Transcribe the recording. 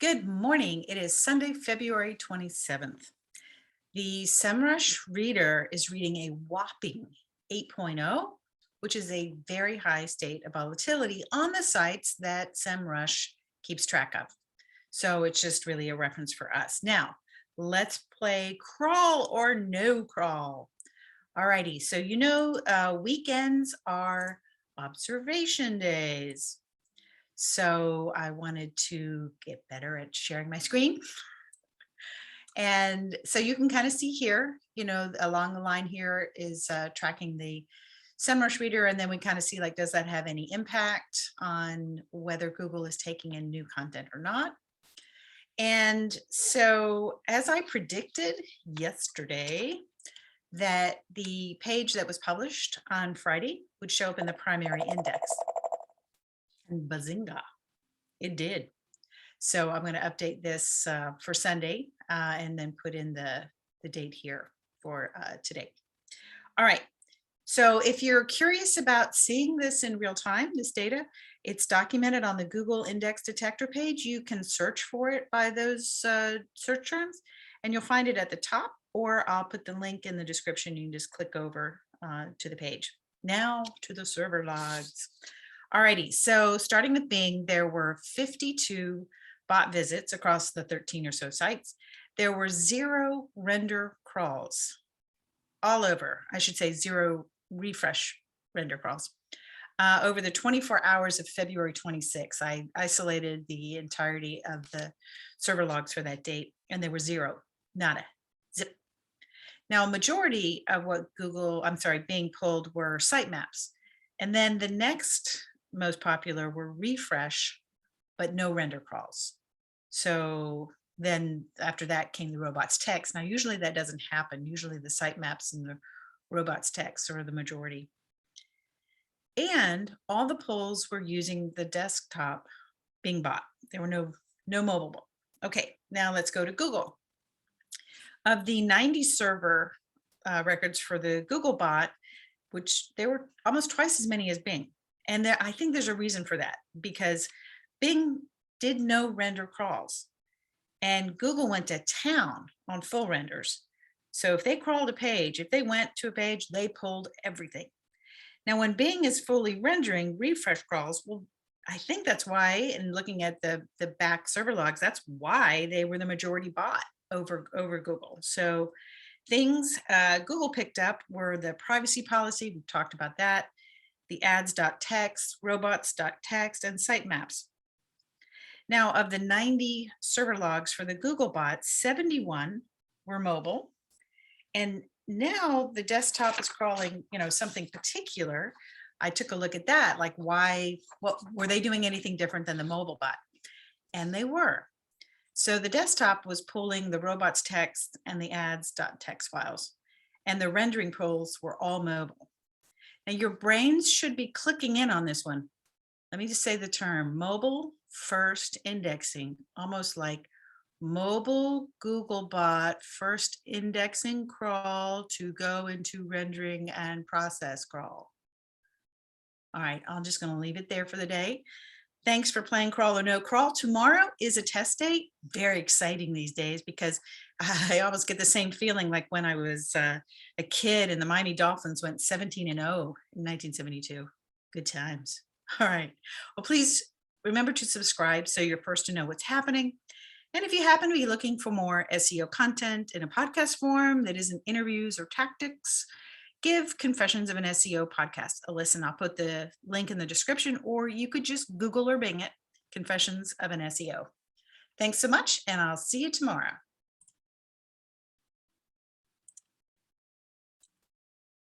Good morning. It is Sunday, February 27th. The Semrush reader is reading a whopping 8.0, which is a very high state of volatility on the sites that Semrush keeps track of. So it's just really a reference for us. Now, let's play crawl or no crawl. Alrighty, so weekends are observation days. So I wanted to get better at sharing my screen. And so you can kind of see here, along the line here is tracking the Semrush reader. And then we kind of see, like, does that have any impact on whether Google is taking in new content or not? And so as I predicted yesterday, that the page that was published on Friday would show up in the primary index. And Bazinga, it did. So I'm going to update this for Sunday and then put in the date here for today. All right. So if you're curious about seeing this in real time, this data, it's documented on the Google Index Detector page. You can search for it by those search terms, and you'll find it at the top, or I'll put the link in the description. You can just click over to the page. Now to the server logs. Alrighty, so starting with Bing, there were 52 bot visits across the 13 or so sites. There were 0 render crawls all over. I should say 0 refresh render crawls. Over the 24 hours of February 26, I isolated the entirety of the server logs for that date, and there were 0, nada, zip. Now, a majority of what Bing pulled were sitemaps. And then the next most popular were refresh, but no render crawls. So then after that came the robots text. Now, usually that doesn't happen. Usually the sitemaps and the robots text are the majority. And all the polls were using the desktop Bing bot. There were no mobile. Okay, now let's go to Google. Of the 90 server records for the Google bot, which there were almost twice as many as Bing. And I think there's a reason for that, because Bing did no render crawls and Google went to town on full renders. So if they crawled a page, if they went to a page, they pulled everything. Now, when Bing is fully rendering refresh crawls, well, I think that's why, and looking at the back server logs, that's why they were the majority bot over Google. So things Google picked up were the privacy policy, we talked about that, the ads.txt, robots.txt, and sitemaps. Now, of the 90 server logs for the Google bot, 71 were mobile. And now the desktop is crawling, something particular. I took a look at that, like what were they doing anything different than the mobile bot? And they were. So the desktop was pulling the robots text and the ads.txt files, and the rendering polls were all mobile. Now your brains should be clicking in on this one. Let me just say the term mobile first indexing, almost like mobile Googlebot first indexing crawl to go into rendering and process crawl. All right, I'm just going to leave it there for the day. Thanks for playing Crawl or No Crawl. Tomorrow is a test date. Very exciting these days, because I almost get the same feeling like when I was a kid and the Miami Dolphins went 17-0 in 1972. Good times. All right. Well, please remember to subscribe so you're first to know what's happening. And if you happen to be looking for more SEO content in a podcast form that isn't interviews or tactics, give Confessions of an SEO podcast a listen. I'll put the link in the description, or you could just Google or Bing it, Confessions of an SEO. Thanks so much, and I'll see you tomorrow.